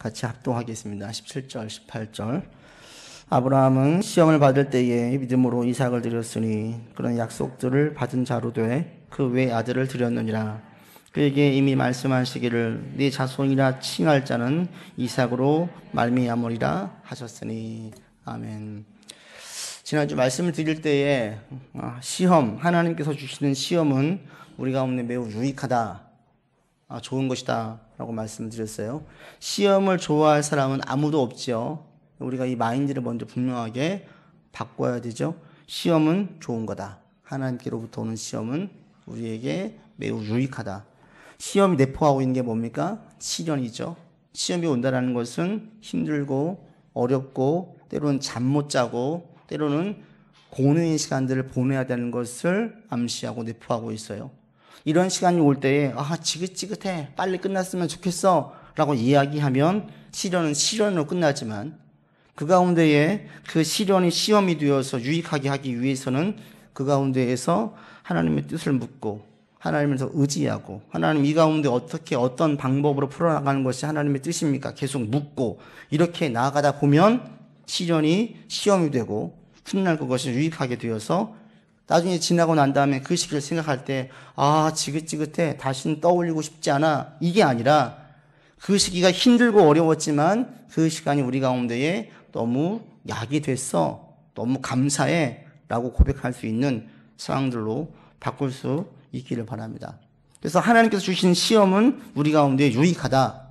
같이 합동하겠습니다. 17절, 18절. 아브라함은 시험을 받을 때에 믿음으로 이삭을 드렸으니 그런 약속들을 받은 자로 돼 그 외 아들을 드렸느니라. 그에게 이미 말씀하시기를 네 자손이라 칭할 자는 이삭으로 말미암으리라 하셨으니. 아멘. 지난주 말씀을 드릴 때에 시험, 하나님께서 주시는 시험은 우리 가운데 매우 유익하다, 좋은 것이다 라고 말씀드렸어요. 시험을 좋아할 사람은 아무도 없죠. 우리가 이 마인드를 먼저 분명하게 바꿔야 되죠. 시험은 좋은 거다. 하나님께로부터 오는 시험은 우리에게 매우 유익하다. 시험이 내포하고 있는 게 뭡니까? 시련이죠. 시험이 온다는 것은 힘들고 어렵고 때로는 잠 못 자고 때로는 고뇌의 시간들을 보내야 되는 것을 암시하고 내포하고 있어요. 이런 시간이 올 때에 지긋지긋해, 빨리 끝났으면 좋겠어 라고 이야기하면 시련은 시련으로 끝나지만 그 가운데에 그 시련이 시험이 되어서 유익하게 하기 위해서는 그 가운데에서 하나님의 뜻을 묻고 하나님에서 의지하고 하나님 이 가운데 어떻게 어떤 방법으로 풀어나가는 것이 하나님의 뜻입니까? 계속 묻고 이렇게 나아가다 보면 시련이 시험이 되고 훗날 그것이 유익하게 되어서 나중에 지나고 난 다음에 그 시기를 생각할 때 지긋지긋해, 다시는 떠올리고 싶지 않아, 이게 아니라 그 시기가 힘들고 어려웠지만 그 시간이 우리 가운데에 너무 약이 됐어, 너무 감사해 라고 고백할 수 있는 상황들로 바꿀 수 있기를 바랍니다. 그래서 하나님께서 주신 시험은 우리 가운데 유익하다,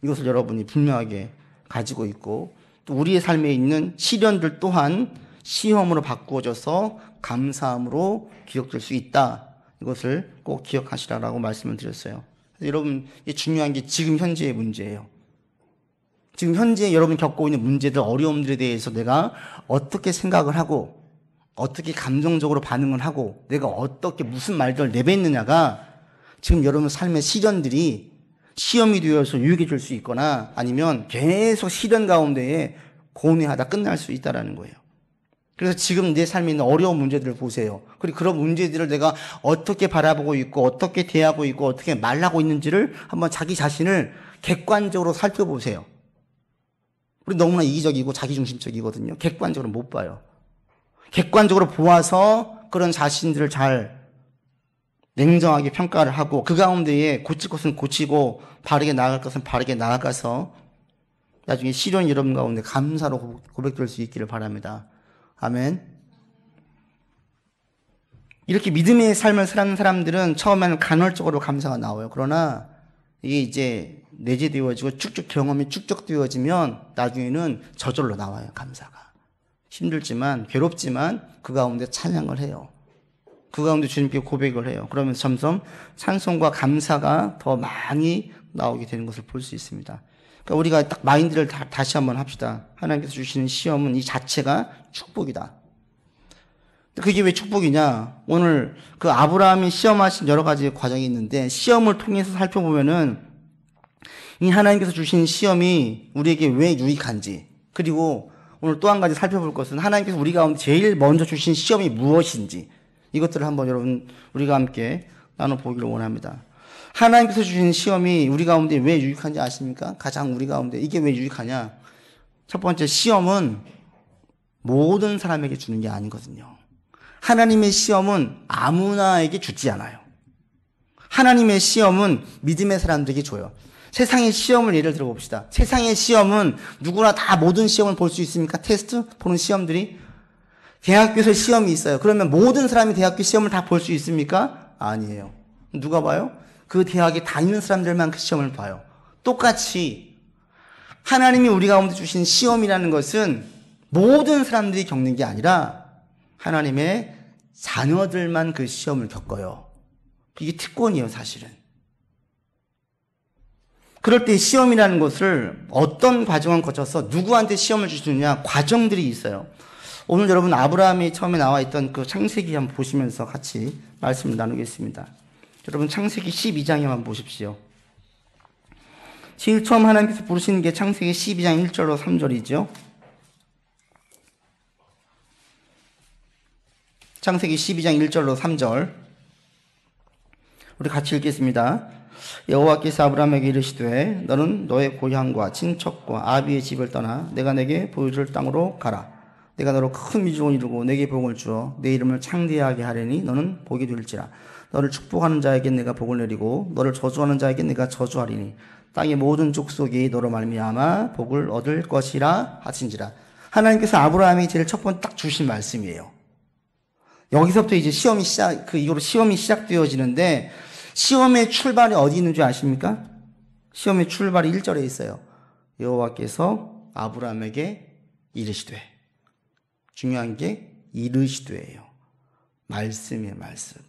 이것을 여러분이 분명하게 가지고 있고 또 우리의 삶에 있는 시련들 또한 시험으로 바꾸어져서 감사함으로 기억될 수 있다. 이것을 꼭 기억하시라고 말씀을 드렸어요. 여러분, 중요한 게 지금 현재의 문제예요. 지금 현재 여러분이 겪고 있는 문제들, 어려움들에 대해서 내가 어떻게 생각을 하고 어떻게 감정적으로 반응을 하고 내가 어떻게 무슨 말들을 내뱉느냐가 지금 여러분 삶의 시련들이 시험이 되어서 유익해질 수 있거나 아니면 계속 시련 가운데에 고뇌하다 끝날 수 있다는 거예요. 그래서 지금 내 삶에 있는 어려운 문제들을 보세요. 그리고 그런 문제들을 내가 어떻게 바라보고 있고 어떻게 대하고 있고 어떻게 말하고 있는지를 한번 자기 자신을 객관적으로 살펴보세요. 우리 너무나 이기적이고 자기중심적이거든요. 객관적으로 못 봐요. 객관적으로 보아서 그런 자신들을 잘 냉정하게 평가를 하고 그 가운데에 고칠 것은 고치고 바르게 나아갈 것은 바르게 나아가서 나중에 시련이 여러분 가운데 감사로 고백될 수 있기를 바랍니다. 아멘. 이렇게 믿음의 삶을 사는 사람들은 처음에는 간헐적으로 감사가 나와요. 그러나 이게 이제 내재되어지고 쭉쭉 경험이 축적되어지면 나중에는 저절로 나와요. 감사가. 힘들지만 괴롭지만 그 가운데 찬양을 해요. 그 가운데 주님께 고백을 해요. 그러면서 점점 찬송과 감사가 더 많이 나오게 되는 것을 볼 수 있습니다. 그러니까 우리가 딱 마인드를 다시 한번 합시다. 하나님께서 주시는 시험은 이 자체가 축복이다. 그게 왜 축복이냐? 오늘 그 아브라함이 시험하신 여러 가지 과정이 있는데 시험을 통해서 살펴보면은 이 하나님께서 주신 시험이 우리에게 왜 유익한지, 그리고 오늘 또 한 가지 살펴볼 것은 하나님께서 우리 가운데 제일 먼저 주신 시험이 무엇인지, 이것들을 한번 여러분 우리가 함께 나눠보기를 원합니다. 하나님께서 주신 시험이 우리 가운데 왜 유익한지 아십니까? 가장 우리 가운데 이게 왜 유익하냐? 첫 번째, 시험은 모든 사람에게 주는 게 아니거든요. 하나님의 시험은 아무나에게 주지 않아요. 하나님의 시험은 믿음의 사람들에게 줘요. 세상의 시험을 예를 들어 봅시다. 세상의 시험은 누구나 다 모든 시험을 볼 수 있습니까? 테스트 보는 시험들이. 대학교에서 시험이 있어요. 그러면 모든 사람이 대학교 시험을 다 볼 수 있습니까? 아니에요. 누가 봐요? 그 대학에 다니는 사람들만 그 시험을 봐요. 똑같이 하나님이 우리 가운데 주신 시험이라는 것은 모든 사람들이 겪는 게 아니라 하나님의 자녀들만 그 시험을 겪어요. 이게 특권이에요, 사실은. 그럴 때 시험이라는 것을 어떤 과정을 거쳐서 누구한테 시험을 주시느냐, 과정들이 있어요. 오늘 여러분 아브라함이 처음에 나와 있던 그 창세기 한번 보시면서 같이 말씀을 나누겠습니다. 여러분 창세기 12장에 한번 보십시오. 제일 처음 하나님께서 부르시는 게 창세기 12장 1절로 3절이죠. 창세기 12장 1절로 3절 우리 같이 읽겠습니다. 여호와께서 아브라함에게 이르시되 너는 너의 고향과 친척과 아비의 집을 떠나 내가 내게 보여줄 땅으로 가라. 내가 너로 큰 민족을 이루고 내게 복을 주어 내 이름을 창대하게 하려니 너는 복이 될지라. 너를 축복하는 자에게 내가 복을 내리고 너를 저주하는 자에게 내가 저주하리니 땅의 모든 족속이 너로 말미암아 복을 얻을 것이라 하신지라. 하나님께서 아브라함이 제일 첫 번째 딱 주신 말씀이에요. 여기서부터 이제 시험이 시작되어지는데, 시험의 출발이 어디 있는 줄 아십니까? 시험의 출발이 1절에 있어요. 여호와께서 아브라함에게 이르시되. 중요한 게 이르시되예요. 말씀이에요, 말씀.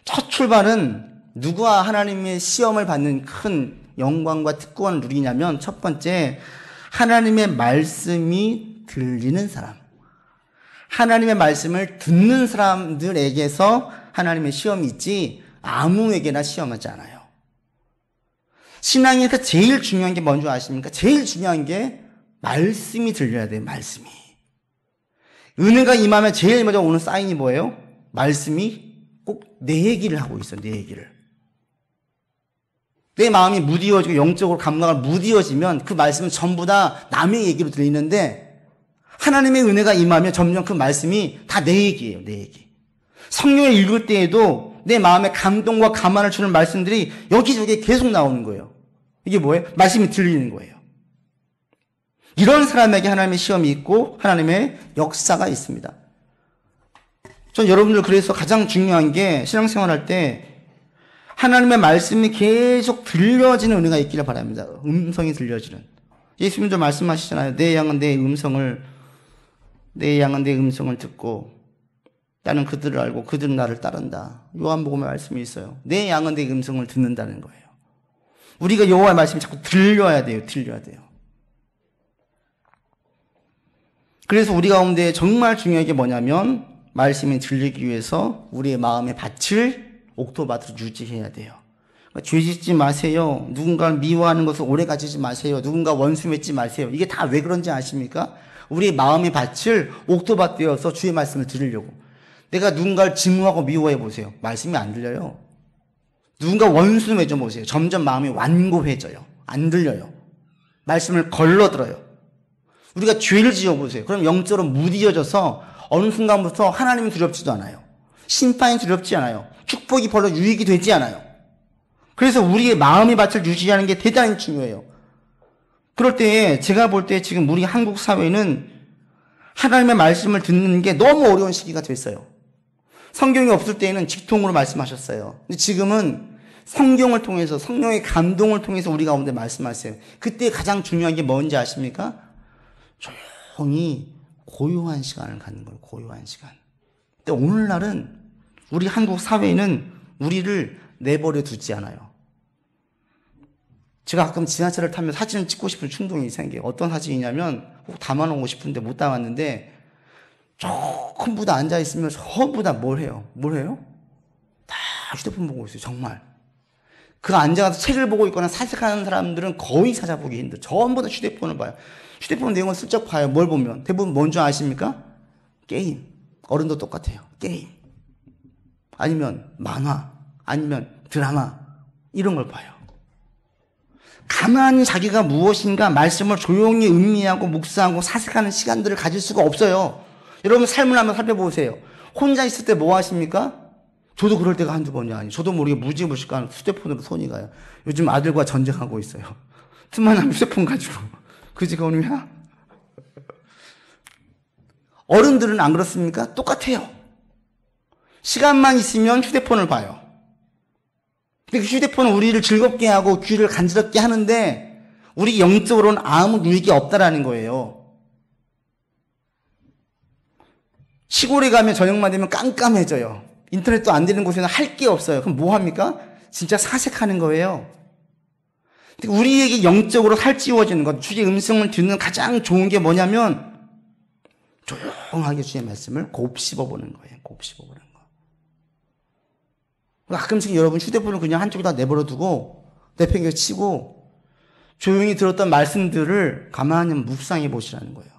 첫 출발은 누구와 하나님의 시험을 받는 큰 영광과 특권을 누리냐면, 첫 번째, 하나님의 말씀이 들리는 사람. 하나님의 말씀을 듣는 사람들에게서 하나님의 시험이 있지 아무에게나 시험하지 않아요. 신앙에서 제일 중요한 게 뭔지 아십니까? 제일 중요한 게 말씀이 들려야 돼요. 말씀이. 은혜가 임하면 제일 먼저 오는 사인이 뭐예요? 말씀이 꼭 내 얘기를 하고 있어요. 내 얘기를. 내 마음이 무디어지고 영적으로 감각을 무디어지면 그 말씀은 전부 다 남의 얘기로 들리는데, 하나님의 은혜가 임하면 점점 그 말씀이 다 내 얘기예요. 내 얘기. 성경을 읽을 때에도 내 마음에 감동과 감안을 주는 말씀들이 여기저기 계속 나오는 거예요. 이게 뭐예요? 말씀이 들리는 거예요. 이런 사람에게 하나님의 시험이 있고 하나님의 역사가 있습니다. 전 여러분들 그래서 가장 중요한 게 신앙생활할 때 하나님의 말씀이 계속 들려지는 은혜가 있기를 바랍니다. 음성이 들려지는. 예수님도 말씀하시잖아요. 내 양은 내 음성을 듣고 나는 그들을 알고 그들은 나를 따른다. 요한복음의 말씀이 있어요. 내 양은 내 음성을 듣는다는 거예요. 우리가 여호와의 말씀이 자꾸 들려야 돼요. 그래서 우리 가운데 정말 중요한 게 뭐냐면, 말씀이 들리기 위해서 우리의 마음의 밭을 옥토밭으로 유지해야 돼요. 그러니까 죄 짓지 마세요. 누군가를 미워하는 것을 오래 가지지 마세요. 누군가 원수 맺지 마세요. 이게 다 왜 그런지 아십니까? 우리의 마음의 밭을 옥토밭 되어서 주의 말씀을 들으려고. 내가 누군가를 증오하고 미워해 보세요. 말씀이 안 들려요. 누군가 원수 맺어 보세요. 점점 마음이 완고해져요. 안 들려요. 말씀을 걸러들어요. 우리가 죄를 지어 보세요. 그럼 영적으로 무디어져서 어느 순간부터 하나님이 두렵지도 않아요. 심판이 두렵지 않아요. 축복이 별로 유익이 되지 않아요. 그래서 우리의 마음의 밭을 유지하는 게 대단히 중요해요. 그럴 때 제가 볼 때 지금 우리 한국 사회는 하나님의 말씀을 듣는 게 너무 어려운 시기가 됐어요. 성경이 없을 때에는 직통으로 말씀하셨어요. 근데 지금은 성경을 통해서, 성령의 감동을 통해서 우리 가운데 말씀하세요. 그때 가장 중요한 게 뭔지 아십니까? 조용히 고요한 시간을 갖는 거예요. 고요한 시간. 근데 오늘날은 우리 한국 사회는 우리를 내버려 두지 않아요. 제가 가끔 지하철을 타면 사진을 찍고 싶은 충동이 생겨요. 어떤 사진이냐면 꼭 담아놓고 싶은데 못 담았는데, 전부 다 앉아있으면 전부 다 뭘 해요? 다 휴대폰 보고 있어요. 정말. 그 앉아서 책을 보고 있거나 사색하는 사람들은 거의 찾아보기 힘들어요. 전부 다 휴대폰을 봐요. 휴대폰 내용을 슬쩍 봐요. 뭘 보면 대부분 뭔지 아십니까? 게임. 어른도 똑같아요. 게임. 아니면 만화, 아니면 드라마, 이런 걸 봐요. 가만히 자기가 무엇인가 말씀을 조용히 음미하고 묵상하고 사색하는 시간들을 가질 수가 없어요. 여러분 삶을 한번 살펴보세요. 혼자 있을 때 뭐 하십니까? 저도 그럴 때가 한두 번이 아니에요. 저도 모르게 무지무식한 휴대폰으로 손이 가요. 요즘 아들과 전쟁하고 있어요. 틈만 나면 휴대폰 가지고. 그지가 오늘이야? 어른들은 안 그렇습니까? 똑같아요. 시간만 있으면 휴대폰을 봐요. 근데 휴대폰은 우리를 즐겁게 하고 귀를 간지럽게 하는데 우리 영적으로는 아무 유익이 없다라는 거예요. 시골에 가면 저녁만 되면 깜깜해져요. 인터넷도 안 되는 곳에는 할 게 없어요. 그럼 뭐 합니까? 진짜 사색하는 거예요. 근데 우리에게 영적으로 살찌워지는 것, 주의 음성을 듣는 가장 좋은 게 뭐냐면 조용하게 주의 말씀을 곱씹어보는 거예요. 곱씹어보는 거. 가끔씩 여러분 휴대폰을 그냥 한쪽에다 내버려두고 내팽개치고 조용히 들었던 말씀들을 가만히 묵상해 보시라는 거예요.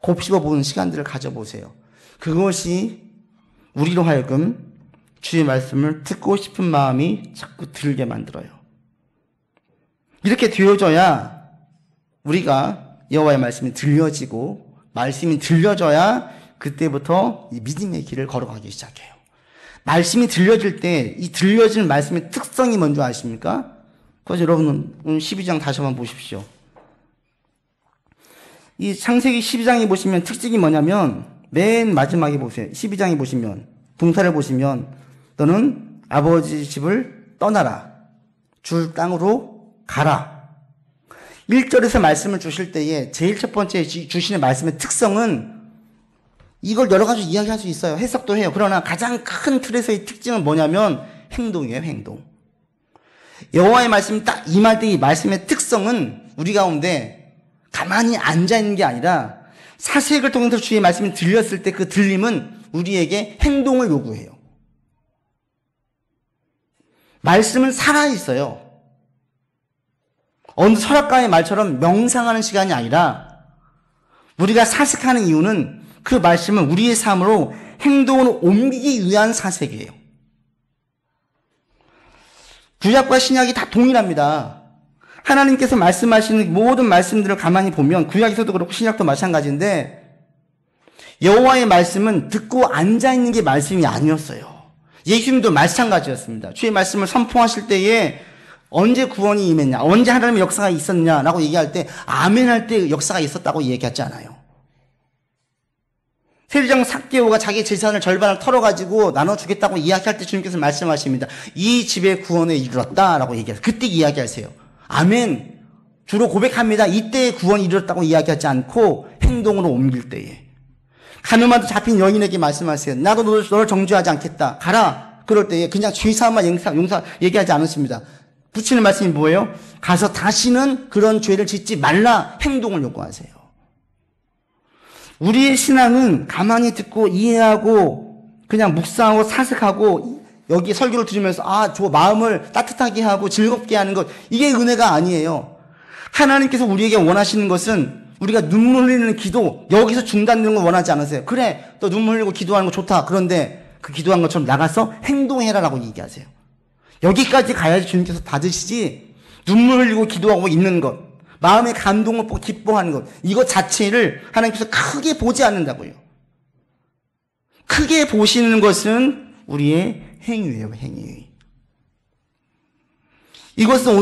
곱씹어보는 시간들을 가져보세요. 그것이 우리로 하여금 주의 말씀을 듣고 싶은 마음이 자꾸 들게 만들어요. 이렇게 되어져야 우리가 여호와의 말씀이 들려지고 말씀이 들려져야 그때부터 이 믿음의 길을 걸어가기 시작해요. 말씀이 들려질 때 이 들려지는 말씀의 특성이 뭔지 아십니까? 그래서 여러분 오늘 12장 다시 한번 보십시오. 이 창세기 12장에 보시면 특징이 뭐냐면 맨 마지막에 보세요. 12장에 보시면 동사를 보시면 너는 아버지 집을 떠나라. 줄 땅으로 가라. 1절에서 말씀을 주실 때에 제일 첫 번째 주시는 말씀의 특성은 이걸 여러 가지 이야기할 수 있어요. 해석도 해요. 그러나 가장 큰 틀에서의 특징은 뭐냐면 행동이에요. 행동. 여호와의 말씀이 딱 임할 때 이 말씀의 특성은 우리 가운데 가만히 앉아있는 게 아니라 사색을 통해서 주의 말씀이 들렸을 때 그 들림은 우리에게 행동을 요구해요. 말씀은 살아있어요. 어느 철학가의 말처럼 명상하는 시간이 아니라 우리가 사색하는 이유는 그 말씀을 우리의 삶으로 행동으로 옮기기 위한 사색이에요. 구약과 신약이 다 동일합니다. 하나님께서 말씀하시는 모든 말씀들을 가만히 보면 구약에서도 그렇고 신약도 마찬가지인데 여호와의 말씀은 듣고 앉아있는 게 말씀이 아니었어요. 예수님도 마찬가지였습니다. 주의 말씀을 선포하실 때에 언제 구원이 임했냐, 언제 하나님의 역사가 있었냐라고 얘기할 때 아멘 할 때 역사가 있었다고 얘기하지 않아요. 세리장 삭개오가 자기 재산을 절반을 털어가지고 나눠주겠다고 이야기할 때 주님께서 말씀하십니다. 이 집의 구원에 이르렀다라고 얘기하세요. 그때 이야기하세요. 아멘. 주로 고백합니다. 이때의 구원이 이르렀다고 이야기하지 않고 행동으로 옮길 때에. 가늠하도 잡힌 여인에게 말씀하세요. 나도 너를 정죄하지 않겠다. 가라. 그럴 때에 그냥 죄사함만 용서 얘기하지 않으십니다. 붙이는 말씀이 뭐예요? 가서 다시는 그런 죄를 짓지 말라. 행동을 요구하세요. 우리의 신앙은 가만히 듣고 이해하고 그냥 묵상하고 사색하고 여기 설교를 들으면서 저 마음을 따뜻하게 하고 즐겁게 하는 것, 이게 은혜가 아니에요. 하나님께서 우리에게 원하시는 것은 우리가 눈물 흘리는 기도, 여기서 중단되는 걸 원하지 않으세요. 그래, 너 눈물 흘리고 기도하는 거 좋다. 그런데 그 기도한 것처럼 나가서 행동해라라고 얘기하세요. 여기까지 가야지 주님께서 받으시지, 눈물 흘리고 기도하고 있는 것, 마음의 감동을 보고 기뻐하는 것, 이것 자체를 하나님께서 크게 보지 않는다고요. 크게 보시는 것은 우리의 행위예요, 행위. 이것은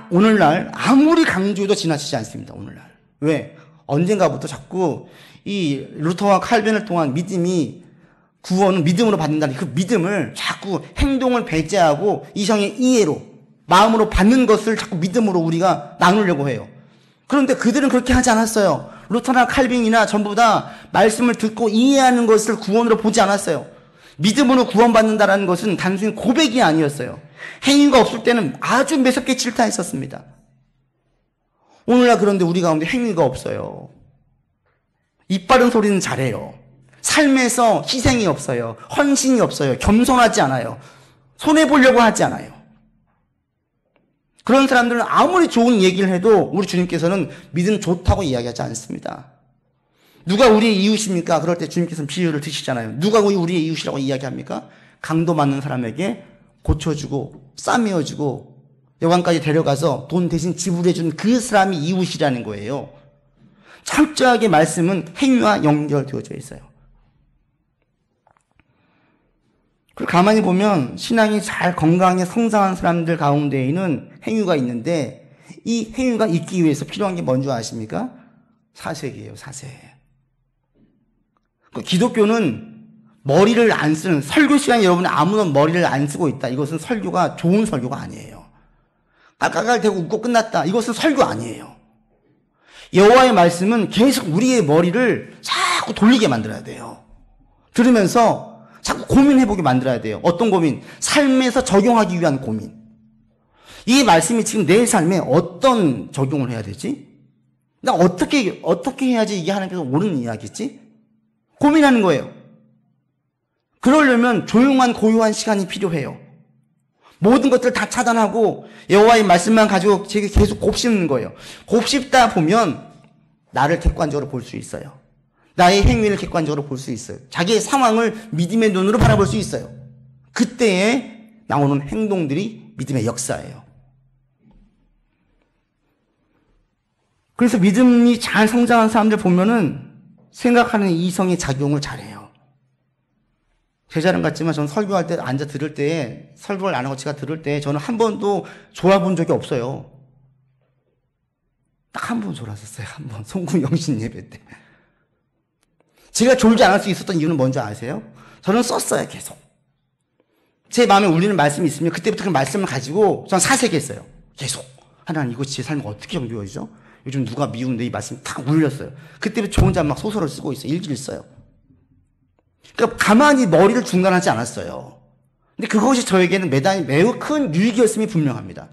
오늘날 아무리 강조해도 지나치지 않습니다, 오늘날. 왜? 언젠가부터 자꾸 이 루터와 칼빈을 통한 믿음이 구원은 믿음으로 받는다는 그 믿음을 자꾸 행동을 배제하고 이성의 이해로, 마음으로 받는 것을 자꾸 믿음으로 우리가 나누려고 해요. 그런데 그들은 그렇게 하지 않았어요. 루터나 칼빈이나 전부 다 말씀을 듣고 이해하는 것을 구원으로 보지 않았어요. 믿음으로 구원받는다는 것은 단순히 고백이 아니었어요. 행위가 없을 때는 아주 매섭게 질타했었습니다. 오늘날 그런데 우리 가운데 행위가 없어요. 입 바른 소리는 잘해요. 삶에서 희생이 없어요. 헌신이 없어요. 겸손하지 않아요. 손해보려고 하지 않아요. 그런 사람들은 아무리 좋은 얘기를 해도 우리 주님께서는 믿음 좋다고 이야기하지 않습니다. 누가 우리의 이웃입니까? 그럴 때 주님께서는 비유를 드시잖아요. 누가 우리의 이웃이라고 이야기합니까? 강도 맞는 사람에게 고쳐주고 싸매어주고 여관까지 데려가서 돈 대신 지불해준 그 사람이 이웃이라는 거예요. 철저하게 말씀은 행위와 연결되어져 있어요. 그리고 가만히 보면 신앙이 잘 건강하게 성장한 사람들 가운데에는 행위가 있는데 이 행위가 있기 위해서 필요한 게 뭔지 아십니까? 사색이에요, 사색. 기독교는 머리를 안 쓰는, 설교 시간에 여러분이 아무런 머리를 안 쓰고 있다. 이것은 설교가 좋은 설교가 아니에요. 깔깔대고 웃고 끝났다. 이것은 설교 아니에요. 여호와의 말씀은 계속 우리의 머리를 자꾸 돌리게 만들어야 돼요. 들으면서 자꾸 고민해보게 만들어야 돼요. 어떤 고민? 삶에서 적용하기 위한 고민. 이 말씀이 지금 내 삶에 어떤 적용을 해야 되지? 나 어떻게 해야지 이게 하나님께서 옳은 이야기지? 고민하는 거예요. 그러려면 조용한 고요한 시간이 필요해요. 모든 것들을 다 차단하고 여호와의 말씀만 가지고 계속 곱씹는 거예요. 곱씹다 보면 나를 객관적으로 볼 수 있어요. 나의 행위를 객관적으로 볼 수 있어요. 자기의 상황을 믿음의 눈으로 바라볼 수 있어요. 그때에 나오는 행동들이 믿음의 역사예요. 그래서 믿음이 잘 성장한 사람들 보면은 생각하는 이성의 작용을 잘해요. 제자랑 같지만 저는 설교할 때 앉아 들을 때, 설교를 안 하고 제가 들을 때 저는 한 번도 졸아본 적이 없어요. 딱 한 번 졸았었어요. 한 번. 송구 영신 예배 때. 제가 졸지 않을 수 있었던 이유는 뭔지 아세요? 저는 썼어요, 계속. 제 마음에 울리는 말씀이 있으면 그때부터 그 말씀을 가지고 저는 사색했어요. 계속. 하나님, 이거 제 삶에 어떻게 정교해지죠? 요즘 누가 미운데 이 말씀이 탁 울렸어요. 그때부터 저 혼자 막 소설을 쓰고 있어요. 일기를 써요. 그러니까 가만히 머리를 중단하지 않았어요. 근데 그것이 저에게는 매우 큰 유익이었음이 분명합니다.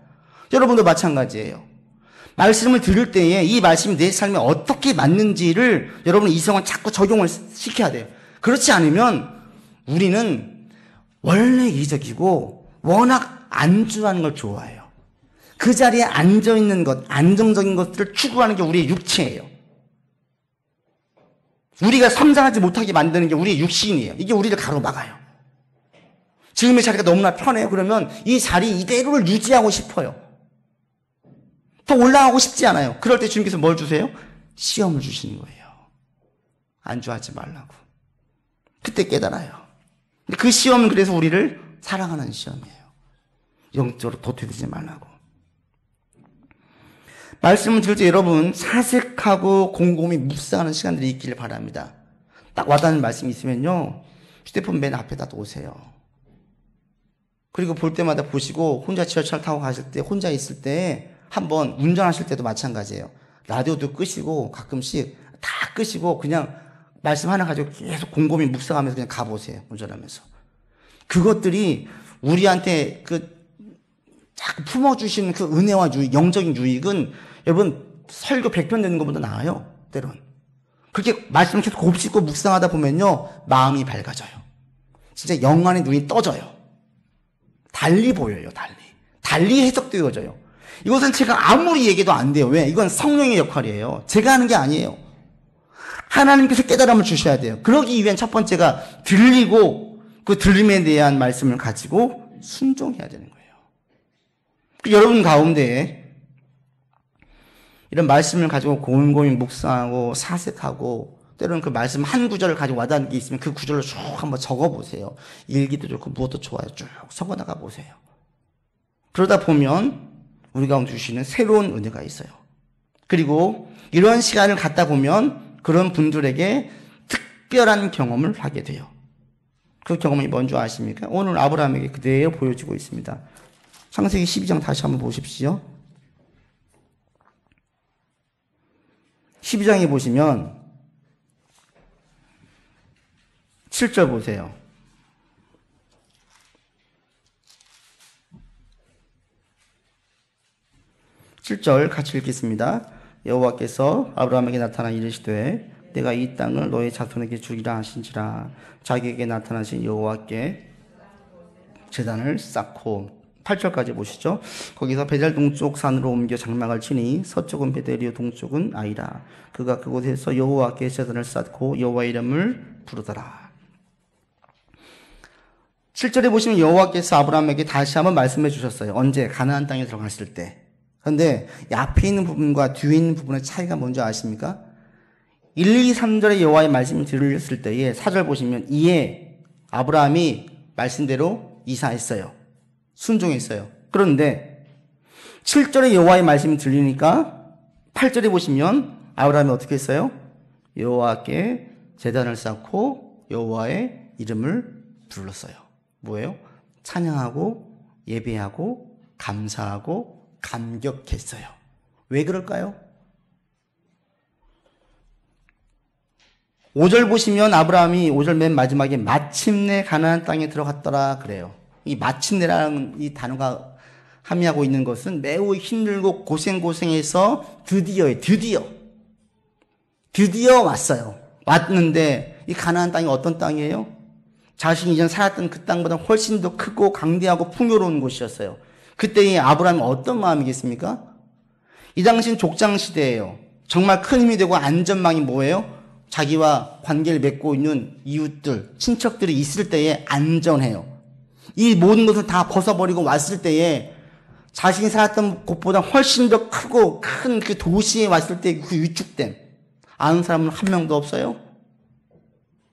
여러분도 마찬가지예요. 말씀을 들을 때에 이 말씀이 내 삶에 어떻게 맞는지를 여러분의 이성은 자꾸 적용을 시켜야 돼요. 그렇지 않으면 우리는 원래 이적이고 워낙 안주하는 걸 좋아해요. 그 자리에 앉아있는 것, 안정적인 것들을 추구하는 게 우리의 육체예요. 우리가 성장하지 못하게 만드는 게 우리의 육신이에요. 이게 우리를 가로막아요. 지금의 자리가 너무나 편해요. 그러면 이 자리 이대로를 유지하고 싶어요. 더 올라가고 싶지 않아요. 그럴 때 주님께서 뭘 주세요? 시험을 주시는 거예요. 안주하지 말라고. 그때 깨달아요. 근데 그 시험은 그래서 우리를 사랑하는 시험이에요. 영적으로 도태되지 말라고. 말씀을 들을 때 여러분 사색하고 곰곰이 묵상하는 시간들이 있기를 바랍니다. 딱 와닿는 말씀이 있으면요, 휴대폰 맨 앞에다 놓으세요. 그리고 볼 때마다 보시고 혼자 지하철 타고 가실 때, 혼자 있을 때, 한번 운전하실 때도 마찬가지예요. 라디오도 끄시고 가끔씩 다 끄시고 그냥 말씀 하나 가지고 계속 곰곰이 묵상하면서 그냥 가보세요. 운전하면서. 그것들이 우리한테 자꾸 품어주시는 그 은혜와 유익, 영적인 유익은 여러분 설교 100편 되는 것보다 나아요. 때론. 그렇게 말씀을 계속 곱씹고 묵상하다 보면요, 마음이 밝아져요. 진짜 영안의 눈이 떠져요. 달리 보여요. 달리 해석되어져요. 이것은 제가 아무리 얘기해도 안 돼요. 왜? 이건 성령의 역할이에요. 제가 하는 게 아니에요. 하나님께서 깨달음을 주셔야 돼요. 그러기 위한 첫 번째가 들리고 그 들림에 대한 말씀을 가지고 순종해야 되는 거예요. 여러분 가운데 이런 말씀을 가지고 곰곰이 묵상하고 사색하고 때로는 그 말씀 한 구절을 가지고 와닿는 게 있으면 그 구절을 쭉 한번 적어보세요. 일기도 좋고 무엇도 좋아요. 쭉 적어나가 보세요. 그러다 보면 우리 가운데 주시는 새로운 은혜가 있어요. 그리고 이런 시간을 갖다 보면 그런 분들에게 특별한 경험을 하게 돼요. 그 경험이 뭔지 아십니까? 오늘 아브라함에게 그대로 보여지고 있습니다. 창세기 12장 다시 한번 보십시오. 12장에 보시면 7절 보세요. 7절 같이 읽겠습니다. 여호와께서 아브라함에게 나타나 이르시되 내가 이 땅을 너의 자손에게 주리라 하신지라. 자기에게 나타나신 여호와께 제단을 쌓고 8절까지 보시죠. 거기서 베델 동쪽 산으로 옮겨 장막을 치니 서쪽은 베델이요 동쪽은 아이라. 그가 그곳에서 여호와께 제단을 쌓고 여호와 이름을 부르더라. 7절에 보시면 여호와께서 아브라함에게 다시 한번 말씀해 주셨어요. 언제? 가나안 땅에 들어갔을 때. 그런데 앞에 있는 부분과 뒤에 있는 부분의 차이가 뭔지 아십니까? 1, 2, 3절에 여호와의 말씀이 들렸을 때에 4절 보시면 이에 아브라함이 말씀대로 이사했어요. 순종했어요. 그런데 7절에 여호와의 말씀이 들리니까 8절에 보시면 아브라함이 어떻게 했어요? 여호와께 제단을 쌓고 여호와의 이름을 불렀어요. 뭐예요? 찬양하고 예배하고 감사하고 감격했어요. 왜 그럴까요? 5절 보시면 아브라함이 5절 맨 마지막에 마침내 가나안 땅에 들어갔더라 그래요. 이 마침내라는 이 단어가 함의하고 있는 것은 매우 힘들고 고생해서 드디어 왔어요. 왔는데 이 가나안 땅이 어떤 땅이에요? 자신이 이전 살았던 그 땅보다 훨씬 더 크고 강대하고 풍요로운 곳이었어요. 그때의 아브라함이 어떤 마음이겠습니까? 이 당시는 족장시대예요. 정말 큰 힘이 되고 안전망이 뭐예요? 자기와 관계를 맺고 있는 이웃들, 친척들이 있을 때에 안전해요. 이 모든 것을 다 벗어버리고 왔을 때에 자신이 살았던 곳보다 훨씬 더 크고 큰 그 도시에 왔을 때 그 위축됨 아는 사람은 한 명도 없어요.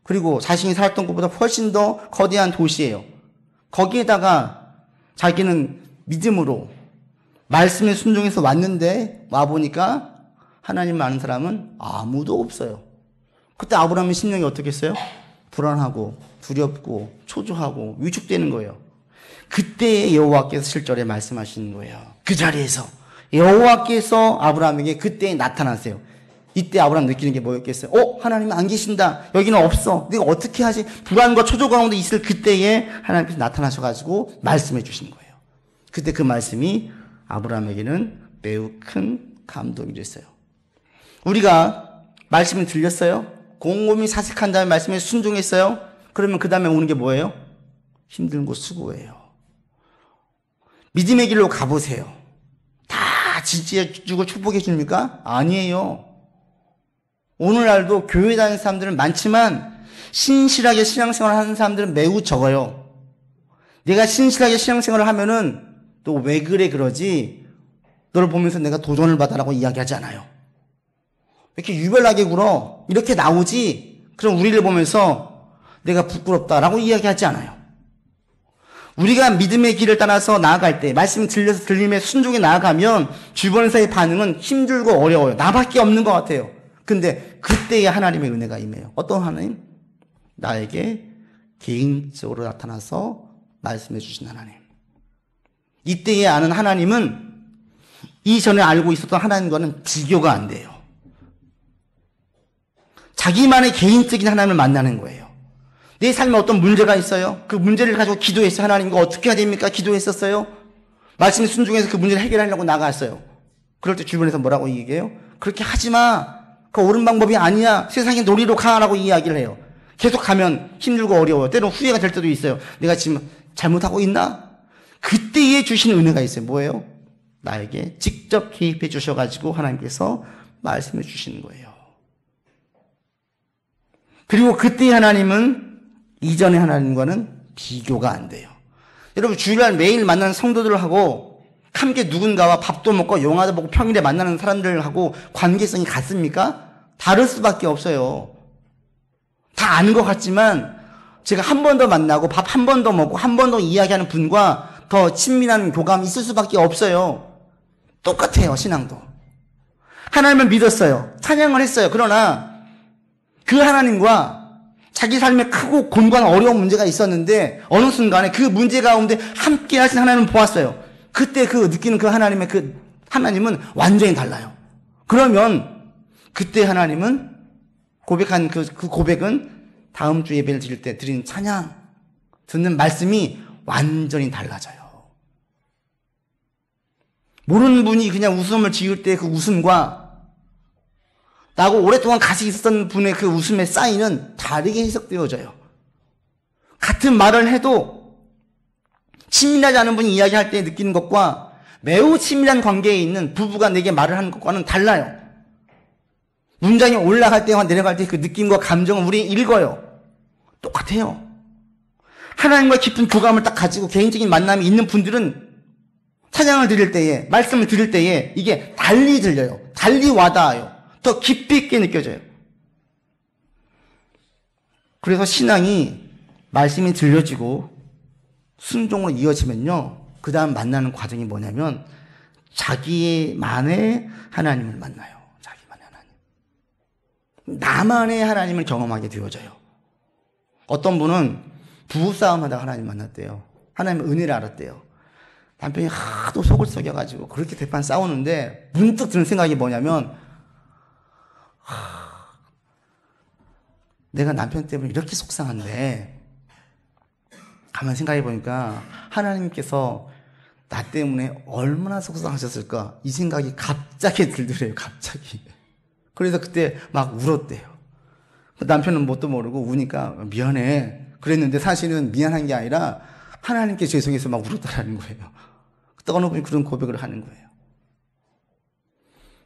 그리고 자신이 살았던 곳보다 훨씬 더 거대한 도시예요. 거기에다가 자기는 믿음으로 말씀에 순종해서 왔는데 와보니까 하나님을 아는 사람은 아무도 없어요. 그때 아브라함의 심령이 어떻겠어요? 불안하고 두렵고 초조하고 위축되는 거예요. 그때 여호와께서 7절에 말씀하시는 거예요. 그 자리에서 여호와께서 아브라함에게 그때 나타났어요. 이때 아브라함 느끼는 게 뭐였겠어요? 하나님 안 계신다. 여기는 없어. 내가 어떻게 하지? 불안과 초조 가운데 있을 그때에 하나님께서 나타나셔가지고 말씀해 주신 거예요. 그때 그 말씀이 아브라함에게는 매우 큰 감동이 됐어요. 우리가 말씀을 들렸어요? 곰곰이 사색한 다음에 말씀에 순종했어요? 그러면 그 다음에 오는 게 뭐예요? 힘들고 수고해요. 믿음의 길로 가보세요. 다 지지해주고 축복해 줍니까? 아니에요. 오늘날도 교회 다니는 사람들은 많지만 신실하게 신앙생활을 하는 사람들은 매우 적어요. 내가 신실하게 신앙생활을 하면은 또 왜 그래 그러지? 너를 보면서 내가 도전을 받아라고 이야기하지 않아요. 이렇게 유별나게 굴어? 이렇게 나오지? 그럼 우리를 보면서 내가 부끄럽다라고 이야기하지 않아요. 우리가 믿음의 길을 따라서 나아갈 때 말씀 들려서 들림에 순종해 나아가면 주변에서의 반응은 힘들고 어려워요. 나밖에 없는 것 같아요. 근데 그때에 하나님의 은혜가 임해요. 어떤 하나님? 나에게 개인적으로 나타나서 말씀해 주신 하나님. 이때에 아는 하나님은 이전에 알고 있었던 하나님과는 비교가 안 돼요. 자기만의 개인적인 하나님을 만나는 거예요. 내 삶에 어떤 문제가 있어요? 그 문제를 가지고 기도했어요. 하나님 이거 어떻게 해야 됩니까? 기도했었어요. 말씀에 순종해서 그 문제를 해결하려고 나갔어요. 그럴 때 주변에서 뭐라고 얘기해요? 그렇게 하지 마. 그 옳은 방법이 아니야. 세상의 논리로 가라고 이야기를 해요. 계속 가면 힘들고 어려워요. 때로는 후회가 될 때도 있어요. 내가 지금 잘못하고 있나? 그때에 주신 은혜가 있어요. 뭐예요? 나에게 직접 개입해 주셔가지고 하나님께서 말씀해 주시는 거예요. 그리고 그때의 하나님은 이전의 하나님과는 비교가 안 돼요. 여러분 주일날 매일 만나는 성도들하고 함께 누군가와 밥도 먹고 영화도 보고 평일에 만나는 사람들하고 관계성이 같습니까? 다를 수밖에 없어요. 다 아는 것 같지만 제가 한 번 더 만나고 밥 한 번 더 먹고 한 번 더 이야기하는 분과 더 친밀한 교감이 있을 수밖에 없어요. 똑같아요. 신앙도. 하나님을 믿었어요. 찬양을 했어요. 그러나 그 하나님과 자기 삶에 크고 곤고한 어려운 문제가 있었는데 어느 순간에 그 문제 가운데 함께 하신 하나님을 보았어요. 그때 그 느끼는 그 하나님의 그 하나님은 완전히 달라요. 그러면 그때 하나님은 고백한 그 고백은 다음 주 예배를 드릴 때 드리는 찬양, 듣는 말씀이 완전히 달라져요. 모르는 분이 그냥 웃음을 지을 때 그 웃음과 나하고 오랫동안 같이 있었던 분의 그 웃음의 사인은 다르게 해석되어져요. 같은 말을 해도 친밀하지 않은 분이 이야기할 때 느끼는 것과 매우 친밀한 관계에 있는 부부가 내게 말을 하는 것과는 달라요. 문장이 올라갈 때와 내려갈 때 그 느낌과 감정은 우리 읽어요. 똑같아요. 하나님과 깊은 교감을 딱 가지고 개인적인 만남이 있는 분들은 찬양을 드릴 때에, 말씀을 드릴 때에 이게 달리 들려요. 달리 와닿아요. 더 깊이 있게 느껴져요. 그래서 신앙이 말씀이 들려지고 순종으로 이어지면요. 그 다음 만나는 과정이 뭐냐면 자기만의 하나님을 만나요. 자기만의 하나님. 나만의 하나님을 경험하게 되어져요. 어떤 분은 부부싸움 하다가 하나님 만났대요. 하나님의 은혜를 알았대요. 남편이 하도 속을 썩여가지고 그렇게 대판 싸우는데 문득 드는 생각이 뭐냐면 내가 남편 때문에 이렇게 속상한데 가만 생각해 보니까 하나님께서 나 때문에 얼마나 속상하셨을까 이 생각이 갑자기 들더래요. 갑자기. 그래서 그때 막 울었대요. 남편은 뭣도 모르고 우니까 미안해 그랬는데 사실은 미안한 게 아니라 하나님께 죄송해서 막 울었다라는 거예요. 또 어느 분이 그런 고백을 하는 거예요.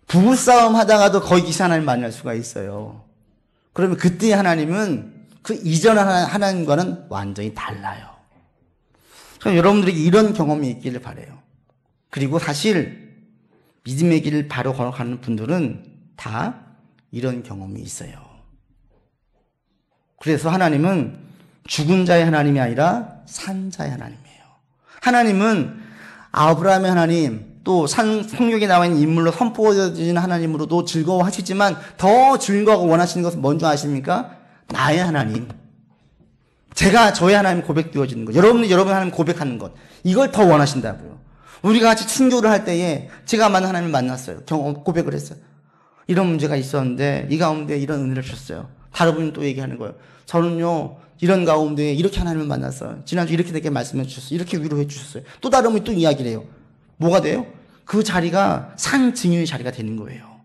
부부싸움 하다가도 거기 계신 하나님 만날 수가 있어요. 그러면 그때 하나님은 그 이전 하나님과는 완전히 달라요. 여러분들에게 이런 경험이 있기를 바라요. 그리고 사실 믿음의 길을 바로 걸어가는 분들은 다 이런 경험이 있어요. 그래서 하나님은 죽은 자의 하나님이 아니라 산 자의 하나님이에요. 하나님은 아브라함의 하나님, 또 성경에 나와 있는 인물로 선포되어진 하나님으로도 즐거워하시지만 더 즐거워하고 원하시는 것은 뭔지 아십니까? 나의 하나님. 제가 저의 하나님 고백되어지는 것. 여러분이 여러분 하나님 고백하는 것. 이걸 더 원하신다고요. 우리가 같이 친교를 할 때에 제가 만난 하나님을 만났어요. 고백을 했어요. 이런 문제가 있었는데 이 가운데 이런 은혜를 주셨어요. 다른 분이 또 얘기하는 거예요. 저는요 이런 가운데 이렇게 하나님을 만났어요. 지난주 이렇게 되게 말씀해 주셨어요. 이렇게 위로해 주셨어요. 또 다른 분이 또 이야기를 해요. 뭐가 돼요? 그 자리가 산 증인의 자리가 되는 거예요.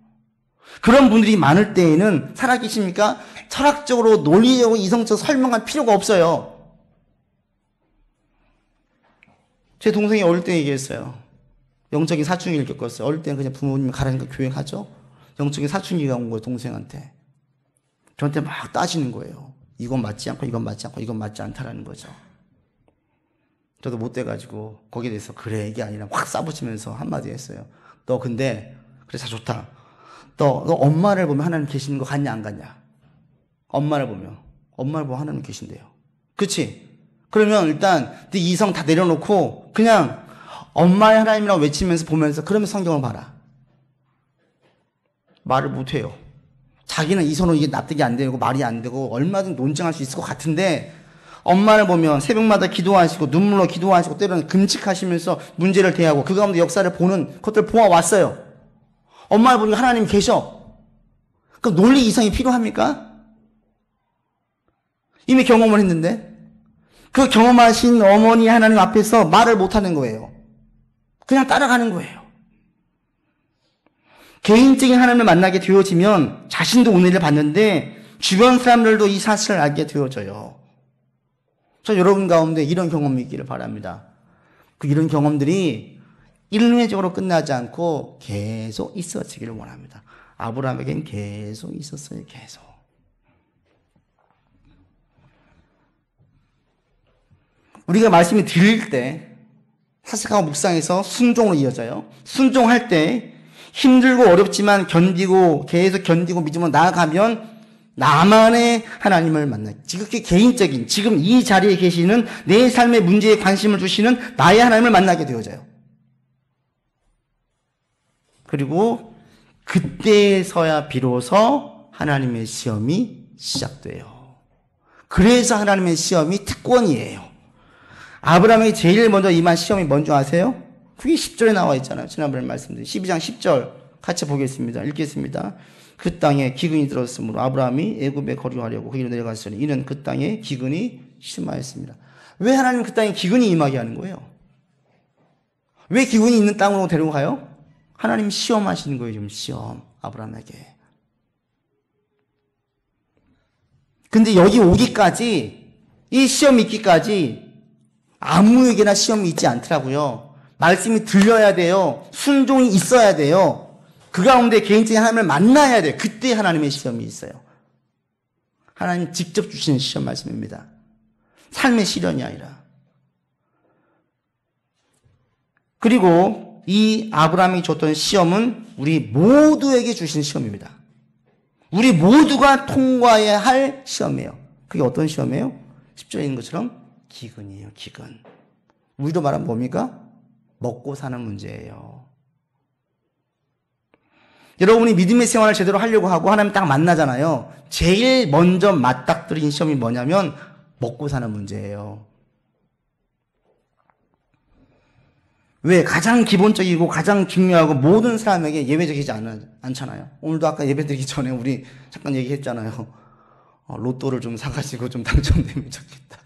그런 분들이 많을 때에는 살아계십니까? 철학적으로 논리적으로 이성적으로 설명할 필요가 없어요. 제 동생이 어릴 때 얘기했어요. 영적인 사춘기를 겪었어요. 어릴 때는 그냥 부모님이 가라니까 교행하죠. 영적인 사춘기가 온 거예요. 동생한테. 저한테 막 따지는 거예요. 이건 맞지 않고 이건 맞지 않고 이건 맞지 않다라는 거죠. 저도 못 돼가지고 거기에 대해서 그래 이게 아니라 확 싸붙이면서 한마디 했어요. 너 근데 그래 다 좋다. 너 엄마를 보면 하나님 계시는 거 같냐 안 같냐? 엄마를 보면 하나님 계신대요. 그치? 그러면 일단 네 이성 다 내려놓고 그냥 엄마의 하나님이라고 외치면서 보면서 그러면 성경을 봐라. 말을 못해요. 자기는 이성으로 이게 납득이 안 되고 말이 안 되고 얼마든 논쟁할 수 있을 것 같은데 엄마를 보면 새벽마다 기도하시고 눈물로 기도하시고 때로는 금식하시면서 문제를 대하고 그 가운데 역사를 보는 것들을 보아왔어요. 엄마를 보니까 하나님이 계셔. 그럼 논리 이성이 필요합니까? 이미 경험을 했는데 그 경험하신 어머니 하나님 앞에서 말을 못하는 거예요. 그냥 따라가는 거예요. 개인적인 하나님을 만나게 되어지면 자신도 은혜를 받는데 주변 사람들도 이 사실을 알게 되어져요. 저 여러분 가운데 이런 경험이 있기를 바랍니다. 이런 경험들이 일회적으로 끝나지 않고 계속 있어지기를 원합니다. 아브라함에겐 계속 있었어요. 계속. 우리가 말씀을 드릴 때 사색하고 묵상해서 순종으로 이어져요. 순종할 때 힘들고 어렵지만 견디고 계속 견디고 믿음으로 나아가면 나만의 하나님을 만나. 지극히 개인적인 지금 이 자리에 계시는 내 삶의 문제에 관심을 주시는 나의 하나님을 만나게 되어져요. 그리고 그때서야 비로소 하나님의 시험이 시작돼요. 그래서 하나님의 시험이 특권이에요. 아브라함에게 제일 먼저 임한 시험이 뭔지 아세요? 그게 10절에 나와 있잖아요. 지난번에 말씀드린 12장 10절 같이 보겠습니다. 읽겠습니다. 그 땅에 기근이 들었으므로 아브라함이 애굽에 거류하려고 거기로 내려갔으니 이는 그 땅에 기근이 심하였습니다. 왜 하나님은 그 땅에 기근이 임하게 하는 거예요? 왜 기근이 있는 땅으로 데리고 가요? 하나님 시험하시는 거예요. 지금 시험 아브라함에게. 근데 여기 오기까지 이 시험이 있기까지 아무에게나 시험이 있지 않더라고요. 말씀이 들려야 돼요. 순종이 있어야 돼요. 그 가운데 개인적인 하나님을 만나야 돼요. 그때 하나님의 시험이 있어요. 하나님 직접 주시는 시험 말씀입니다. 삶의 시련이 아니라. 그리고 이 아브라함이 줬던 시험은 우리 모두에게 주신 시험입니다. 우리 모두가 통과해야 할 시험이에요. 그게 어떤 시험이에요? 10절에 있는 것처럼 기근이에요. 기근. 우리도 말하면 뭡니까? 먹고 사는 문제예요. 여러분이 믿음의 생활을 제대로 하려고 하고 하나님 딱 만나잖아요. 제일 먼저 맞닥뜨린 시험이 뭐냐면 먹고 사는 문제예요. 왜? 가장 기본적이고 가장 중요하고 모든 사람에게 예외적이지 않잖아요. 오늘도 아까 예배 드리기 전에 우리 잠깐 얘기했잖아요. 로또를 좀 사가지고 좀 당첨되면 좋겠다.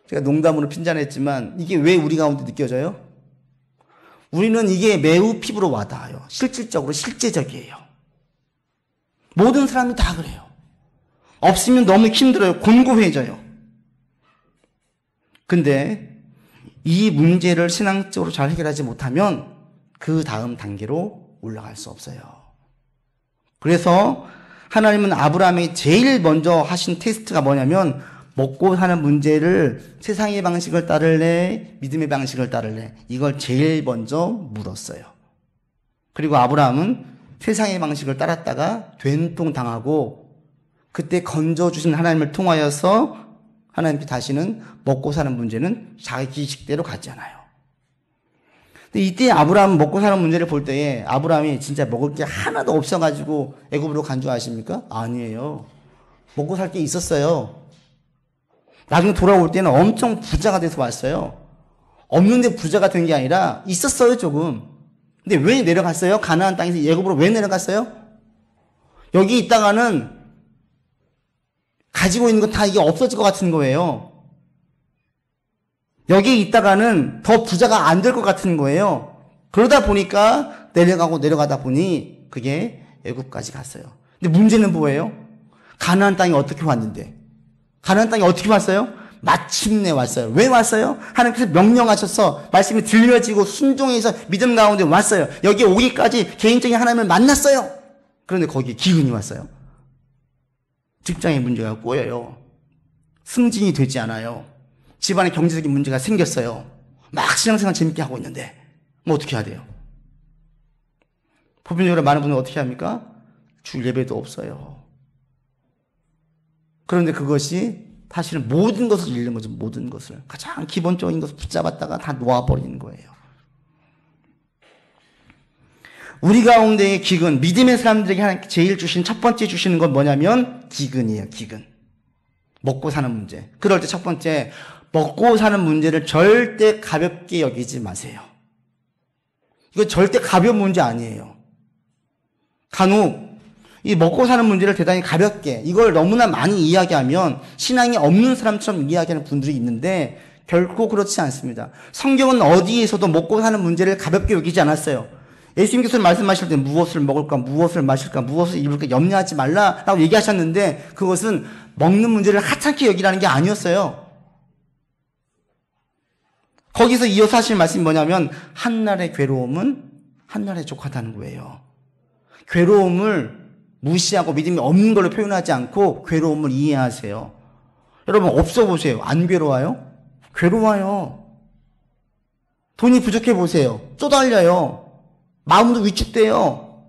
제가 농담으로 핀잔했지만 이게 왜 우리 가운데 느껴져요? 우리는 이게 매우 피부로 와닿아요. 실질적으로 실제적이에요. 모든 사람이 다 그래요. 없으면 너무 힘들어요. 곤고해져요. 근데 이 문제를 신앙적으로 잘 해결하지 못하면 그 다음 단계로 올라갈 수 없어요. 그래서 하나님은 아브라함이 제일 먼저 하신 테스트가 뭐냐면 먹고 사는 문제를 세상의 방식을 따를래? 믿음의 방식을 따를래? 이걸 제일 먼저 물었어요. 그리고 아브라함은 세상의 방식을 따랐다가 된통 당하고 그때 건져주신 하나님을 통하여서 하나님께 다시는 먹고 사는 문제는 자기 식대로 갔잖아요. 근데 이때 아브라함은 먹고 사는 문제를 볼 때에 아브라함이 진짜 먹을 게 하나도 없어가지고 애굽으로 간 줄 아십니까? 아니에요. 먹고 살 게 있었어요. 나중에 돌아올 때는 엄청 부자가 돼서 왔어요. 없는데 부자가 된 게 아니라 있었어요, 조금. 근데 왜 내려갔어요? 가나안 땅에서 애굽으로 왜 내려갔어요? 여기 있다가는 가지고 있는 거 다 이게 없어질 것 같은 거예요. 여기 있다가는 더 부자가 안 될 것 같은 거예요. 그러다 보니까 내려가다 보니 그게 애굽까지 갔어요. 근데 문제는 뭐예요? 가나안 땅에 어떻게 왔는데? 가나안 땅에 어떻게 왔어요? 마침내 왔어요. 왜 왔어요? 하나님께서 명령하셔서 말씀이 들려지고 순종해서 믿음 가운데 왔어요. 여기 오기까지 개인적인 하나님을 만났어요. 그런데 거기에 기근이 왔어요. 직장의 문제가 꼬여요. 승진이 되지 않아요. 집안에 경제적인 문제가 생겼어요. 막 신앙생활 재밌게 하고 있는데 뭐 어떻게 해야 돼요? 보편적으로 많은 분은 어떻게 합니까? 주일 예배도 없어요. 그런데 그것이 사실은 모든 것을 잃는 거죠. 모든 것을. 가장 기본적인 것을 붙잡았다가 다 놓아버리는 거예요. 우리 가운데의 기근, 믿음의 사람들에게 하나님께 제일 주신 첫 번째 주시는 건 뭐냐면 기근이에요. 기근. 먹고 사는 문제. 그럴 때 첫 번째, 먹고 사는 문제를 절대 가볍게 여기지 마세요. 이거 절대 가벼운 문제 아니에요. 간혹 이 먹고 사는 문제를 대단히 가볍게 이걸 너무나 많이 이야기하면 신앙이 없는 사람처럼 이야기하는 분들이 있는데 결코 그렇지 않습니다. 성경은 어디에서도 먹고 사는 문제를 가볍게 여기지 않았어요. 예수님께서 말씀하실 때 무엇을 먹을까, 무엇을 마실까, 무엇을 입을까 염려하지 말라라고 얘기하셨는데 그것은 먹는 문제를 하찮게 여기라는 게 아니었어요. 거기서 이어서 하실 말씀이 뭐냐면 한날의 괴로움은 한날에 족하다는 거예요. 괴로움을 무시하고 믿음이 없는 걸로 표현하지 않고 괴로움을 이해하세요. 여러분 없어 보세요. 안 괴로워요? 괴로워요. 돈이 부족해 보세요. 쪼달려요. 마음도 위축돼요.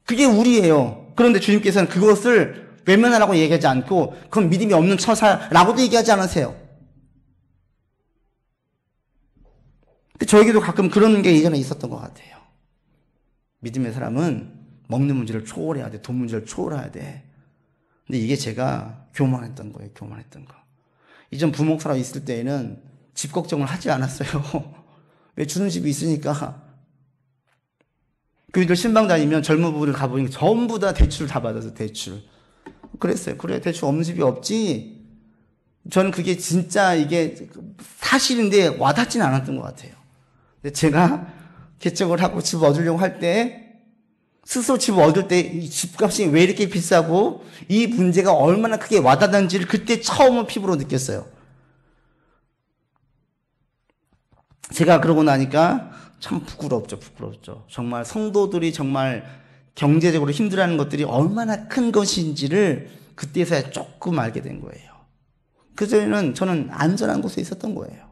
그게 우리예요. 그런데 주님께서는 그것을 외면하라고 얘기하지 않고 그건 믿음이 없는 처사라고도 얘기하지 않으세요. 근데 저에게도 가끔 그런 게 예전에 있었던 것 같아요. 믿음의 사람은 먹는 문제를 초월해야 돼. 돈 문제를 초월해야 돼. 근데 이게 제가 교만했던 거예요. 교만했던 거. 이전 부목사로 있을 때에는 집 걱정을 하지 않았어요. 왜 주는 집이 있으니까. 교회들 신방 다니면 젊은 부부들 가보니까 전부 다 대출 다 받아서 대출. 그랬어요. 그래 대출 없는 집이 없지. 저는 그게 진짜 이게 사실인데 와닿지는 않았던 것 같아요. 근데 제가 개척을 하고 집 얻으려고 할 때 스스로 집을 얻을 때 이 집값이 왜 이렇게 비싸고 이 문제가 얼마나 크게 와닿는지를 그때 처음 피부로 느꼈어요. 제가 그러고 나니까 참 부끄럽죠. 정말 성도들이 정말 경제적으로 힘들어하는 것들이 얼마나 큰 것인지를 그때서야 조금 알게 된 거예요. 그전에는 저는 안전한 곳에 있었던 거예요.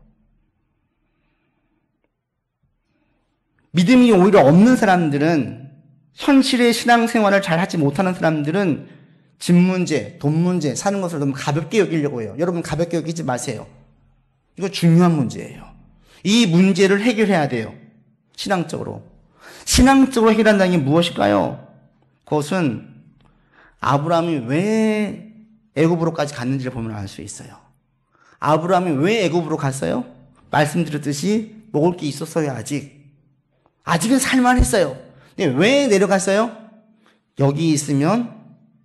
믿음이 오히려 없는 사람들은 현실의 신앙생활을 잘 하지 못하는 사람들은 집 문제, 돈 문제, 사는 것을 너무 가볍게 여기려고 해요. 여러분 가볍게 여기지 마세요. 이거 중요한 문제예요. 이 문제를 해결해야 돼요. 신앙적으로. 신앙적으로 해결한다는 게 무엇일까요? 그것은 아브라함이 왜 애굽으로까지 갔는지를 보면 알 수 있어요. 아브라함이 왜 애굽으로 갔어요? 말씀드렸듯이 먹을 게 있었어요. 아직은 살만했어요. 근데 왜 내려갔어요? 여기 있으면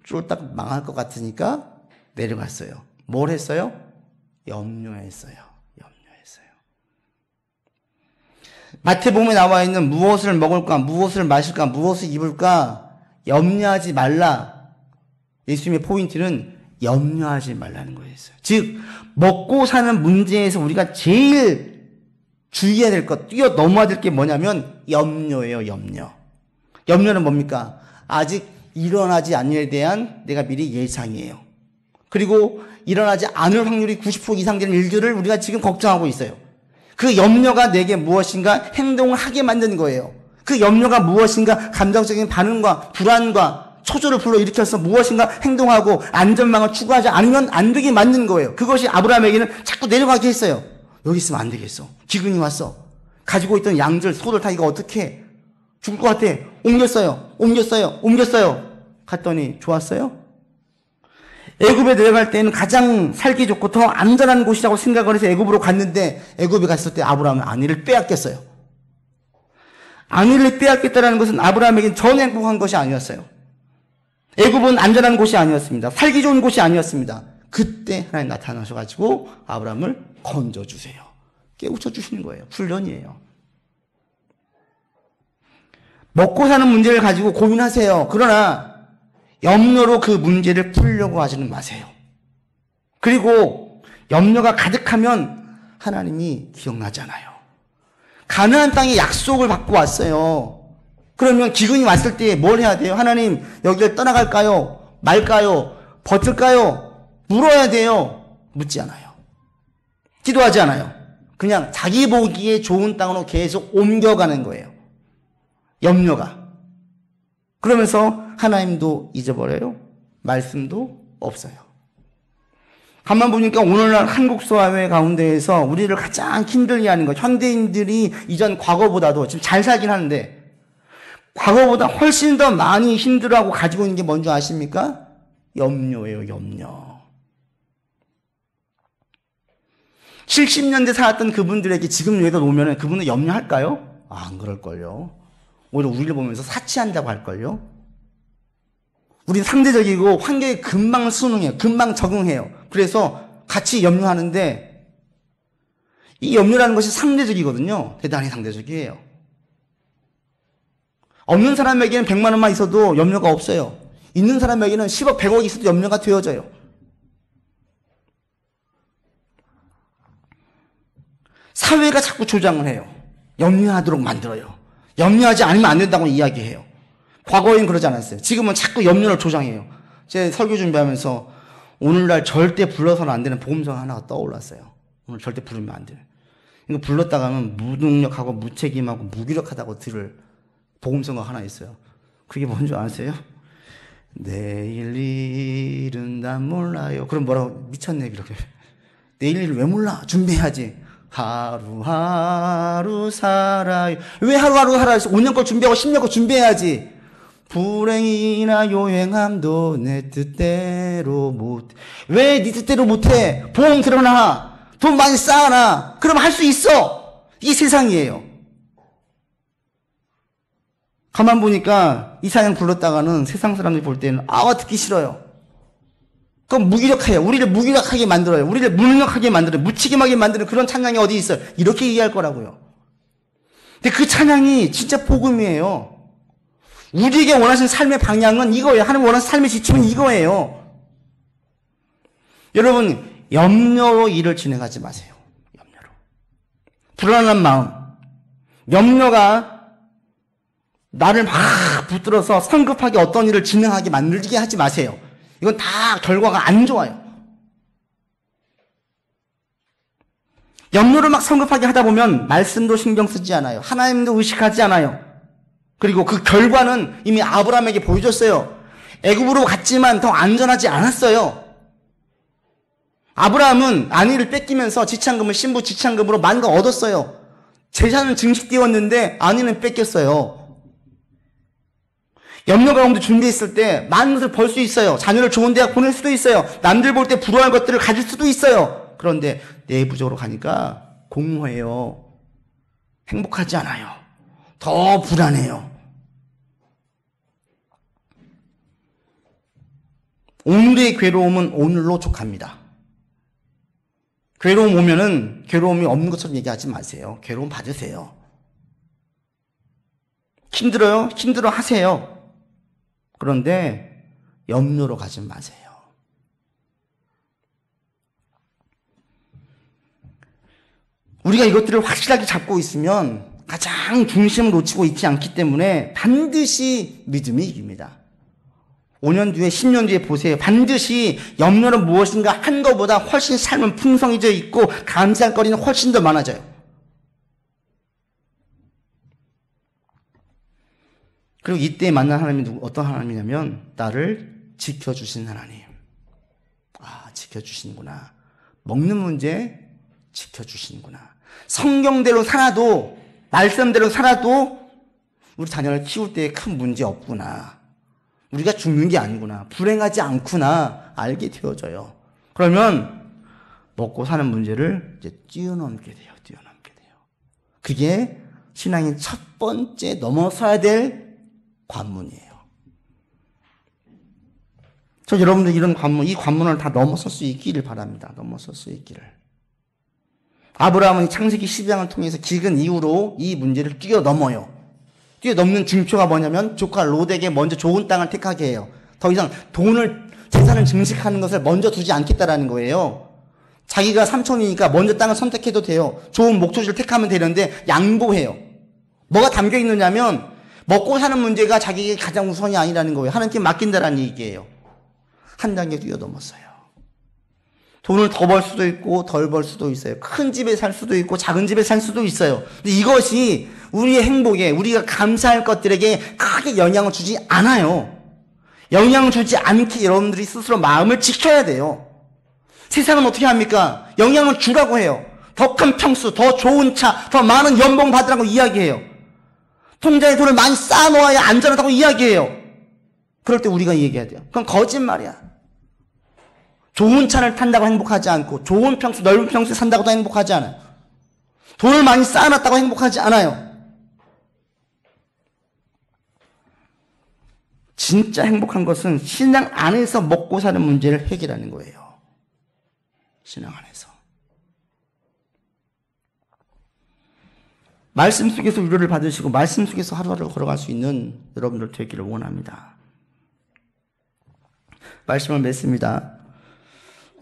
쫄딱 망할 것 같으니까 내려갔어요. 뭘 했어요? 염려했어요. 마태복음에 나와 있는 무엇을 먹을까, 무엇을 마실까, 무엇을 입을까 염려하지 말라. 예수님의 포인트는 염려하지 말라는 거였어요. 즉 먹고 사는 문제에서 우리가 제일 주의해야 될 것, 뛰어넘어야 될 게 뭐냐면 염려예요. 염려는 뭡니까? 아직 일어나지 않는 일에 대한 내가 미리 예상이에요. 그리고 일어나지 않을 확률이 90% 이상 되는 일들을 우리가 지금 걱정하고 있어요. 그 염려가 내게 무엇인가 행동을 하게 만드는 거예요. 그 염려가 무엇인가 감정적인 반응과 불안과 초조를 불러일으켜서 무엇인가 행동하고 안전망을 추구하지 않으면 안 되게 만드는 거예요. 그것이 아브라함에게는 자꾸 내려가게 했어요. 여기 있으면 안 되겠어. 기근이 왔어. 가지고 있던 양들, 소들 다 이거 어떻게 해? 죽을 것 같아. 옮겼어요. 갔더니 좋았어요? 애굽에 내려갈 때는 가장 살기 좋고 더 안전한 곳이라고 생각을 해서 애굽으로 갔는데 애굽에 갔을 때 아브라함은 아내를 빼앗겼어요. 아내를 빼앗겼다는 것은 아브라함에게는 전 행복한 것이 아니었어요. 애굽은 안전한 곳이 아니었습니다. 살기 좋은 곳이 아니었습니다. 그때 하나님 나타나셔가지고 아브라함을 건져주세요. 깨우쳐주시는 거예요. 훈련이에요. 먹고 사는 문제를 가지고 고민하세요. 그러나 염려로 그 문제를 풀려고 하지는 마세요. 그리고 염려가 가득하면 하나님이 기억나잖아요. 가나안 땅에 약속을 받고 왔어요. 그러면 기근이 왔을 때 뭘 해야 돼요? 하나님, 여기를 떠나갈까요? 말까요? 버틸까요? 물어야 돼요. 묻지 않아요. 기도하지 않아요. 그냥 자기 보기에 좋은 땅으로 계속 옮겨가는 거예요. 염려가. 그러면서 하나님도 잊어버려요. 말씀도 없어요. 가만 보니까 오늘날 한국 사회 가운데에서 우리를 가장 힘들게 하는 것, 현대인들이 이전 과거보다도 지금 잘 살긴 하는데 과거보다 훨씬 더 많이 힘들어하고 가지고 있는 게 뭔지 아십니까? 염려예요, 염려. 70년대 살았던 그분들에게 지금 여기다 놓으면 그분은 염려할까요? 안 그럴걸요. 오히려 우리를 보면서 사치한다고 할걸요. 우리는 상대적이고 환경에 금방 순응해요. 금방 적응해요. 그래서 같이 염려하는데 이 염려라는 것이 상대적이거든요. 대단히 상대적이에요. 없는 사람에게는 100만 원만 있어도 염려가 없어요. 있는 사람에게는 10억, 100억 있어도 염려가 되어져요. 사회가 자꾸 조장을 해요. 염려하도록 만들어요. 염려하지 않으면 안 된다고 이야기해요. 과거엔 그러지 않았어요. 지금은 자꾸 염려를 조장해요. 제 설교 준비하면서 오늘날 절대 불러서는 안 되는 복음성 하나가 떠올랐어요. 오늘 절대 부르면 안 돼요. 이거 불렀다가는 무능력하고 무책임하고 무기력하다고 들을 복음성가 하나 있어요. 그게 뭔지 아세요? 내일 일은 난 몰라요. 그럼 뭐라고? 미쳤네, 이렇게. 내일 일을 왜 몰라? 준비해야지. 하루하루 살아요. 왜 하루하루 살아요? 5년 걸 준비하고 10년 걸 준비해야지. 불행이나 요행함도 내 뜻대로 못해. 왜 네 뜻대로 못해? 보험 들어놔. 돈 많이 쌓아놔. 그럼 할 수 있어. 이게 세상이에요. 가만 보니까 이 찬양 불렀다가는 세상 사람들이 볼 때는 듣기 싫어요. 그럼 무기력해요. 우리를 무기력하게 만들어요. 우리를 무능력하게 만들어요. 무책임하게 만드는 그런 찬양이 어디 있어요? 이렇게 얘기할 거라고요. 근데 그 찬양이 진짜 복음이에요. 우리에게 원하시는 삶의 방향은 이거예요. 하나님 원하시는 삶의 지침은 이거예요. 여러분, 염려로 일을 진행하지 마세요. 염려로. 불안한 마음. 염려가 나를 막 붙들어서 성급하게 어떤 일을 진행하게 만들게 하지 마세요. 이건 다 결과가 안 좋아요. 염려를 막 성급하게 하다 보면 말씀도 신경 쓰지 않아요. 하나님도 의식하지 않아요. 그리고 그 결과는 이미 아브라함에게 보여줬어요. 애굽으로 갔지만 더 안전하지 않았어요. 아브라함은 아내를 뺏기면서 지참금을 신부 지참금으로 많은 거 얻었어요. 재산은 증식되었는데 아내는 뺏겼어요. 염려 가운데 준비했을 때 많은 것을 벌 수 있어요. 자녀를 좋은 대학 보낼 수도 있어요. 남들 볼 때 부러워할 것들을 가질 수도 있어요. 그런데 내부적으로 가니까 공허해요. 행복하지 않아요. 더 불안해요. 오늘의 괴로움은 오늘로 족합니다. 괴로움 오면은 괴로움이 없는 것처럼 얘기하지 마세요. 괴로움 받으세요. 힘들어요? 힘들어 하세요. 그런데 염려로 가지 마세요. 우리가 이것들을 확실하게 잡고 있으면 가장 중심을 놓치고 있지 않기 때문에 반드시 믿음이 이깁니다. 5년 뒤에 10년 뒤에 보세요. 반드시 염려는 무엇인가 한 것보다 훨씬 삶은 풍성해져 있고 감사할 거리는 훨씬 더 많아져요. 그리고 이때 만난 하나님이 어떤 하나님이냐면 나를 지켜주신 하나님. 아, 지켜주시는구나. 먹는 문제 지켜주시는구나. 성경대로 살아도, 말씀대로 살아도 우리 자녀를 키울 때 큰 문제 없구나. 우리가 죽는 게 아니구나. 불행하지 않구나. 알게 되어져요. 그러면 먹고 사는 문제를 이제 뛰어넘게 돼요. 뛰어넘게 돼요. 그게 신앙의 첫 번째 넘어서야 될 관문이에요. 저 여러분들 이런 관문, 이 관문을 다 넘어설 수 있기를 바랍니다. 넘어설 수 있기를. 아브라함은 창세기 12장을 통해서 기근 이후로 이 문제를 뛰어넘어요. 뛰어넘는 징표가 뭐냐면 조카 롯에게 먼저 좋은 땅을 택하게 해요. 더 이상 돈을, 재산을 증식하는 것을 먼저 두지 않겠다라는 거예요. 자기가 삼촌이니까 먼저 땅을 선택해도 돼요. 좋은 목초지를 택하면 되는데 양보해요. 뭐가 담겨 있느냐면 먹고 사는 문제가 자기에게 가장 우선이 아니라는 거예요. 하나님께 맡긴다라는 얘기예요. 한 단계 뛰어넘었어요. 돈을 더 벌 수도 있고 덜 벌 수도 있어요. 큰 집에 살 수도 있고 작은 집에 살 수도 있어요. 근데 이것이 우리의 행복에, 우리가 감사할 것들에게 크게 영향을 주지 않아요. 영향을 주지 않게 여러분들이 스스로 마음을 지켜야 돼요. 세상은 어떻게 합니까? 영향을 주라고 해요. 더 큰 평수, 더 좋은 차, 더 많은 연봉 받으라고 이야기해요. 통장에 돈을 많이 쌓아놓아야 안전하다고 이야기해요. 그럴 때 우리가 얘기해야 돼요. 그건 거짓말이야. 좋은 차를 탄다고 행복하지 않고 좋은 평수, 넓은 평수에 산다고도 행복하지 않아요. 돈을 많이 쌓아놨다고 행복하지 않아요. 진짜 행복한 것은 신앙 안에서 먹고 사는 문제를 해결하는 거예요. 신앙 안에서. 말씀 속에서 위로를 받으시고 말씀 속에서 하루하루 걸어갈 수 있는 여러분들 되기를 원합니다. 말씀을 맺습니다.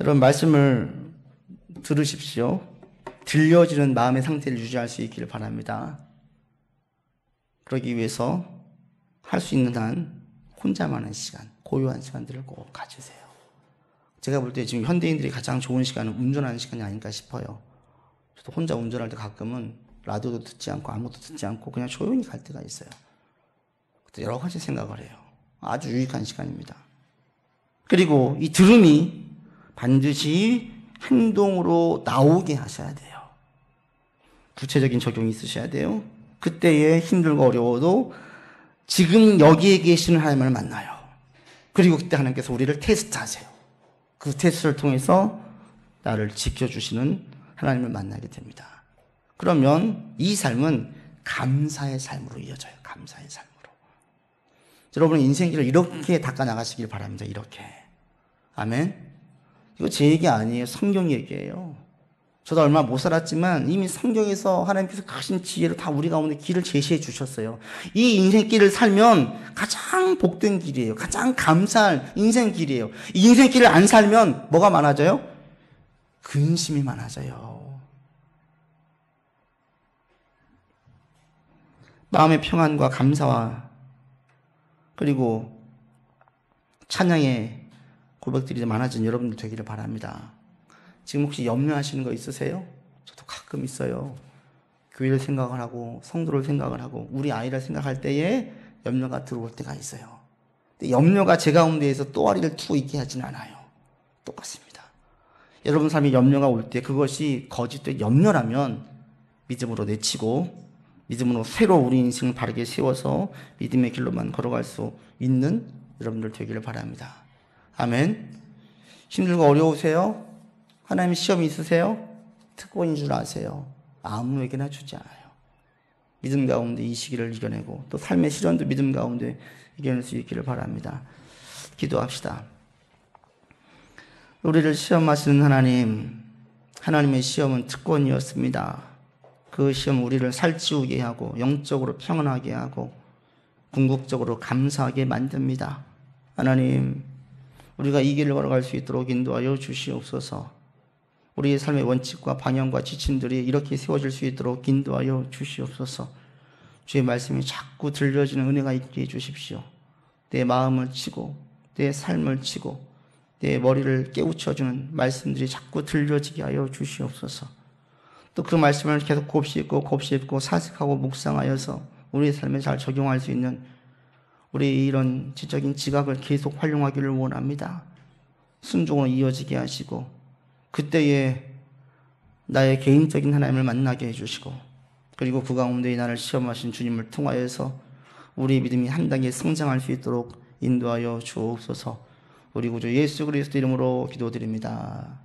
여러분 말씀을 들으십시오. 들려지는 마음의 상태를 유지할 수 있기를 바랍니다. 그러기 위해서 할 수 있는 한 혼자만의 시간, 고요한 시간들을 꼭 가지세요. 제가 볼 때 지금 현대인들이 가장 좋은 시간은 운전하는 시간이 아닌가 싶어요. 저도 혼자 운전할 때 가끔은 라디오도 듣지 않고 아무것도 듣지 않고 그냥 조용히 갈 때가 있어요. 그때 여러 가지 생각을 해요. 아주 유익한 시간입니다. 그리고 이 들음이 반드시 행동으로 나오게 하셔야 돼요. 구체적인 적용이 있으셔야 돼요. 그때에 힘들고 어려워도 지금 여기에 계시는 하나님을 만나요. 그리고 그때 하나님께서 우리를 테스트하세요. 그 테스트를 통해서 나를 지켜주시는 하나님을 만나게 됩니다. 그러면 이 삶은 감사의 삶으로 이어져요. 감사의 삶으로. 여러분의 인생길을 이렇게 닦아나가시길 바랍니다. 이렇게. 아멘. 이거 제 얘기 아니에요. 성경 얘기예요. 저도 얼마 못 살았지만 이미 성경에서 하나님께서 크신 지혜로 다 우리 가운데 길을 제시해 주셨어요. 이 인생길을 살면 가장 복된 길이에요. 가장 감사할 인생길이에요. 이 인생길을 안 살면 뭐가 많아져요? 근심이 많아져요. 마음의 평안과 감사와 그리고 찬양의 고백들이 많아진 여러분들 되기를 바랍니다. 지금 혹시 염려하시는 거 있으세요? 저도 가끔 있어요. 교회를 생각을 하고 성도를 생각을 하고 우리 아이를 생각할 때에 염려가 들어올 때가 있어요. 근데 염려가 제 가운데에서 또아리를 투고 있게 하진 않아요. 똑같습니다. 여러분 삶에 염려가 올 때 그것이 거짓된 염려라면 믿음으로 내치고 믿음으로 새로 우리 인생을 바르게 세워서 믿음의 길로만 걸어갈 수 있는 여러분들 되기를 바랍니다. 아멘. 힘들고 어려우세요? 하나님 시험이 있으세요? 특권인 줄 아세요? 아무에게나 주지 않아요. 믿음 가운데 이 시기를 이겨내고 또 삶의 시련도 믿음 가운데 이겨낼 수 있기를 바랍니다. 기도합시다. 우리를 시험하시는 하나님, 하나님의 시험은 특권이었습니다. 그 시험 우리를 살찌우게 하고 영적으로 평안하게 하고 궁극적으로 감사하게 만듭니다. 하나님, 우리가 이 길을 걸어갈 수 있도록 인도하여 주시옵소서. 우리의 삶의 원칙과 방향과 지침들이 이렇게 세워질 수 있도록 인도하여 주시옵소서. 주의 말씀이 자꾸 들려지는 은혜가 있게 해주십시오. 내 마음을 치고 내 삶을 치고 내 머리를 깨우쳐주는 말씀들이 자꾸 들려지게 하여 주시옵소서. 또 그 말씀을 계속 곱씹고 사색하고 묵상하여서 우리의 삶에 잘 적용할 수 있는 우리 이런 지적인 지각을 계속 활용하기를 원합니다. 순종으로 이어지게 하시고 그때에 나의 개인적인 하나님을 만나게 해주시고 그리고 그 가운데 나를 시험하신 주님을 통하여서 우리의 믿음이 한 단계 성장할 수 있도록 인도하여 주옵소서. 우리 구주 예수 그리스도 이름으로 기도드립니다.